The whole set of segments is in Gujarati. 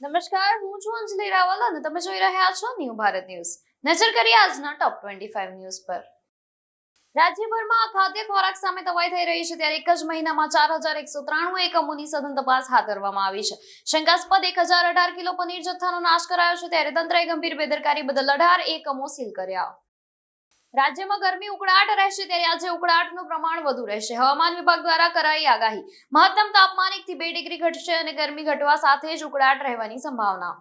નમસ્કાર, હું છું અંજલિ રાવલ અને તમે જોઈ રહ્યા છો ન્યૂ ભારત ન્યૂઝ. નજર કરીએ આજના ટોપ 25 ન્યૂઝ પર. રાજ્યભરમાં અખાદ્ય ખોરાક સામે તવાઈ થઈ રહી છે ત્યારે એક જ મહિનામાં 4193 એકમોની સઘન તપાસ હાથ ધરવામાં આવી છે. શંકાસ્પદ 1018 કિલો પનીર જથ્થાનો નાશ કરાયો છે ત્યારે તંત્રએ ગંભીર બેદરકારી બદલ 18 એકમો સીલ કર્યા. રાજ્યમાં ગરમી ઉકળાટ રહેશે ત્યારે આજે ઉકળાટનું પ્રમાણ વધુ રહેશે. હવામાન વિભાગ દ્વારા કરાઈ આગાહી. મહત્તમ તાપમાન 1 થી 2 ડિગ્રી ઘટશે અને ગરમી ઘટવા સાથે જ ઉકળાટ રહેવાની સંભાવના.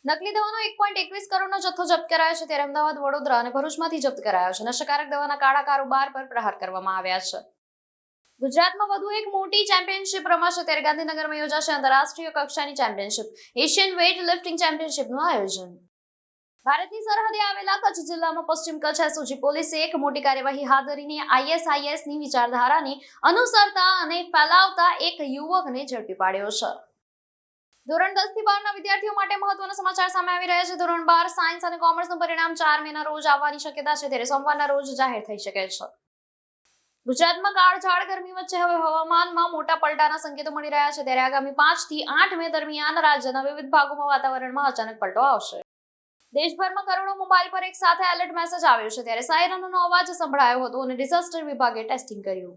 નકલી દવાનો 1.21 કરોડનો જથ્થો જપ્ત કરાયો છે ત્યારે અમદાવાદ, વડોદરા અને ભરૂચમાંથી જપ્ત કરાયો છે. નશાકારક દવાના કાળા કારોબાર પર પ્રહાર કરવામાં આવ્યા છે. ગુજરાતમાં વધુ એક મોટી ચેમ્પિયનશિપ રમાશે ત્યારે ગાંધીનગરમાં યોજાશે આંતરરાષ્ટ્રીય કક્ષાની ચેમ્પિયનશિપ. એશિયન વેઇટ લિફ્ટિંગ ચેમ્પિયનશિપનું આયોજન. ભારતની સરહદે આવેલા કચ્છ જિલ્લામાં પશ્ચિમ કચ્છ એસઓજી પોલીસે એક મોટી કાર્યવાહી હાથ ધરીને આઈએસઆઈએસની વિચારધારાને અનુસરતા અને ફેલાવતા એક યુવકને ઝડપી પાડ્યો છે. ધોરણ 10 થી 12 ના વિદ્યાર્થીઓ માટે મહત્વના સમાચાર સામે આવી રહ્યા છે. ધોરણ 12 સાયન્સ અને કોમર્સનું પરિણામ 4 મેના રોજ આવવાની શક્યતા છે ત્યારે સોમવારના રોજ જાહેર થઈ શકે છે. ગુજરાતમાં કાળઝાળ ગરમી વચ્ચે હવે હવામાનમાં મોટા પલટાના સંકેતો મળી રહ્યા છે ત્યારે આગામી 5 થી 8 મે દરમિયાન રાજ્યના વિવિધ ભાગોમાં વાતાવરણમાં અચાનક પલટો આવશે. દેશભરમાં કરોડો મોબાઈલ પર એક સાથે એલર્ટ મેસેજ આવ્યો છે ત્યારે સાયરનનો અવાજ સંભળાયો હતો અને ડિઝાસ્ટર વિભાગે ટેસ્ટિંગ કર્યું.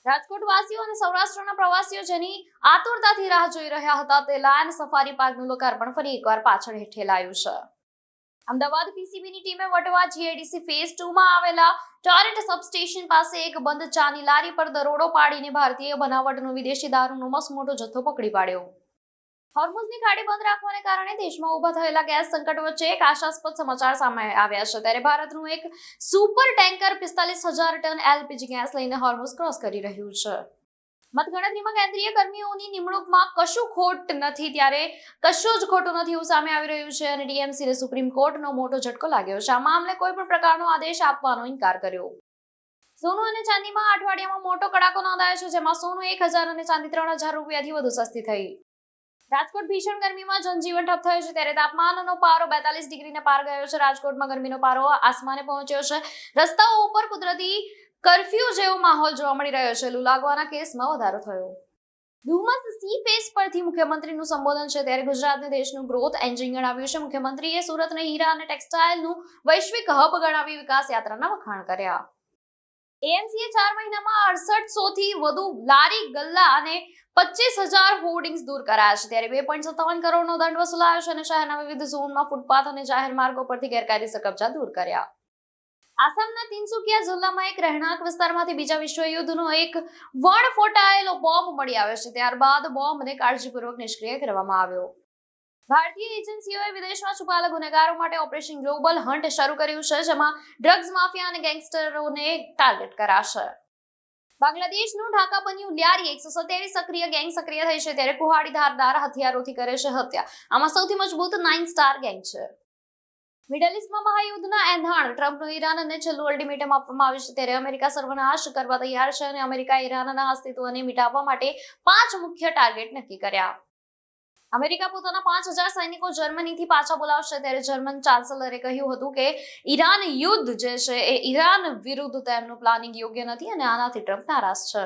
રાજકોટ વાસીઓ અને સૌરાષ્ટ્રના પ્રવાસીઓ જેની આતુરતાથી રાહ જોઈ રહ્યા હતા તે લાયન સફારી પાર્કનું લોકાર્પણ ફરી એકવાર પાછળ ઠેલાયું છે. અમદાવાદ પીસીબીની ટીમે વટવા જીઆઈડીસી ફેઝ 2 માં આવેલા ટોરેન્ટ સબસ્ટેશન પાસે એક બંધ ચાની લારી પર દરોડો પાડીને ભારતીય બનાવટનો વિદેશી દારૂનો મસમોટો જથ્થો પકડી પાડ્યો. હોર્મુઝની ખાડી બંધ રાખવાને કારણે દેશમાં ઊભા થયેલા ગેસ સંકટ વચ્ચે એક આશાસ્પદ સમાચાર સામે આવ્યા છે ત્યારે ભારતનું એક super tanker 45,000 ton LPG gas Hormuz હોર્મુઝ ક્રોસ કરી રહ્યું છે. મતગણતરીમાં કેન્દ્રીય કર્મીઓની નિમણૂકમાં કશું ખોટ નથી ત્યારે કશું જ ખોટું નથી એવું સામે આવી રહ્યું છે અને ડીએમસીને સુપ્રીમ કોર્ટનો મોટો ઝટકો લાગ્યો છે. આ મામલે કોઈ પણ પ્રકારનો આદેશ આપવાનો ઇનકાર કર્યો. સોનું અને ચાંદીમાં અઠવાડિયામાં મોટો કડાકો નોંધાયો છે જેમાં સોનું 1,000 અને ચાંદી 3,000 રૂપિયાથી વધુ સસ્તી થઈ. રાજકોટ ભીષણ ગરમીમાં જનજીવન ઠપ થયું છે ત્યારે તાપમાનનો પારો 42 ડિગ્રીને પાર ગયો છે. રાજકોટમાં ગરમીનો પારો આસમાને પહોંચ્યો છે. રસ્તાઓ ઉપર કુદરતી કર્ફ્યુ જેવો માહોલ જોવા મળી રહ્યો છે. લૂ લાગવાના કેસમાં વધારો થયો. ડુમસ સી ફેસ પરથી મુખ્યમંત્રીનું સંબોધન છે ત્યારે ગુજરાતને દેશનું ગ્રોથ એન્જિન ગણાવ્યું છે. મુખ્યમંત્રીએ સુરતને હીરા અને ટેક્સટાઇલનું વૈશ્વિક હબ ગણાવી વિકાસ યાત્રાના વખાણ કર્યા. એએમસીએ 4 મહિનામાં 6800 થી વધુ લારી ગલ્લા અને 25,000 હોર્ડિંગ્સ દૂર કરાયા છે ત્યારે 2.57 કરોડનો દંડ વસૂલાયો છે અને શહેરના વિવિધ ઝોનમાં ફૂટપાથ અને જાહેર માર્ગો પરથી ગેરકાયદેસર કબજા દૂર કર્યા. આસામના તિનસુકિયા જિલ્લામાં એક રહેણાંક વિસ્તારમાંથી બીજા વિશ્વયુદ્ધનો એક વણફોટાયેલો બોમ્બ મળી આવ્યો છે. ત્યારબાદ બોમ્બને કાળજીપૂર્વક નિષ્ક્રિય કરવામાં આવ્યો. ભારતીય એજન્સીઓએ વિદેશમાં છુપાયેલા ગુનેગારો માટે ઓપરેશન ગ્લોબલ હન્ટ શરૂ કર્યું છે જેમાં ડ્રગ્સ માફિયા અને ગેંગસ્ટરોને ટાર્ગેટ કરાશે. બાંગ્લાદેશનું ઢાકા બન્યું લ્યારી 127 સક્રિય ગેંગ સક્રિય થઈ છે ત્યારે કુહાડી ધારદાર હથિયારોથી કરે છે હત્યા. આમાં સૌથી મજબૂત 9 સ્ટાર ગેંગ છે. મિડલ ઈસ્ટમાં મહાયુદ્ધના એંધાણ ટ્રમ્પનું ઈરાનને છેલ્લું અલ્ટિમેટમ આપવામાં આવ્યું છે ત્યારે અમેરિકા સર્વનાશ કરવા તૈયાર છે અને અમેરિકાએ ઈરાનના અસ્તિત્વને મિટાવવા માટે 5 મુખ્ય ટાર્ગેટ નક્કી કર્યા. અમેરિકા પોતાના 5,000 સૈનિકો જર્મનીથી પાછા બોલાવશે ત્યારે જર્મન ચાન્સેલરે કહ્યું હતું કે ઈરાન યુદ્ધ જે છે એ ઈરાન વિરુદ્ધ તેમનું પ્લાનિંગ યોગ્ય નથી અને આનાથી ટ્રમ્પ નારાજ છે.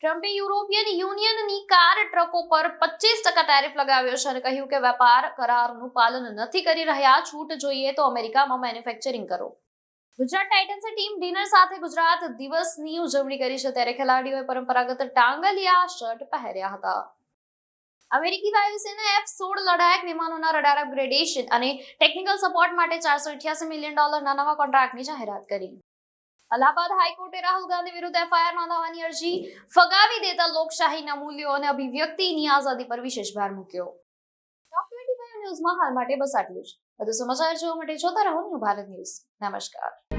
ટ્રમ્પે યુરોપિયન યુનિયનની કાર ટ્રકો પર 25% ટેરિફ લગાવ્યો છે અને કહ્યું કે વેપાર કરારનું પાલન નથી કરી રહ્યા. છૂટ જોઈએ તો અમેરિકામાં મેન્યુફેક્ચરિંગ કરો. ગુજરાત ટાઇટન્સે ટીમ ડિનર સાથે ગુજરાત દિવસની ઉજવણી કરી છે ત્યારે ખેલાડીઓએ પરંપરાગત ટાંગલિયા શર્ટ પહેર્યા હતા. અમેરિકી વાયુસેના F-16 લડાયક વિમાનોના રડાર અપગ્રેડેશન અને ટેકનિકલ સપોર્ટ માટે $488 મિલિયન નવા કોન્ટ્રાક્ટની જાહેરાત કરી. અલ્હાબાદ હાઈકોર્ટે રાહુલ ગાંધી વિરુદ્ધ એફઆઈઆર નોંધાવવાની અરજી ફગાવી દેતા લોકશાહીના મૂલ્યો અને અભિવ્યક્તિની આઝાદી પર વિશેષ ભાર મૂક્યો. ટોપ 25 ન્યૂઝમાં હાલ માટે બસ આટલું જ. વધુ સમાચાર જોવા માટે જોતા રહો ન્યૂ ભારત ન્યૂઝ. નમસ્કાર.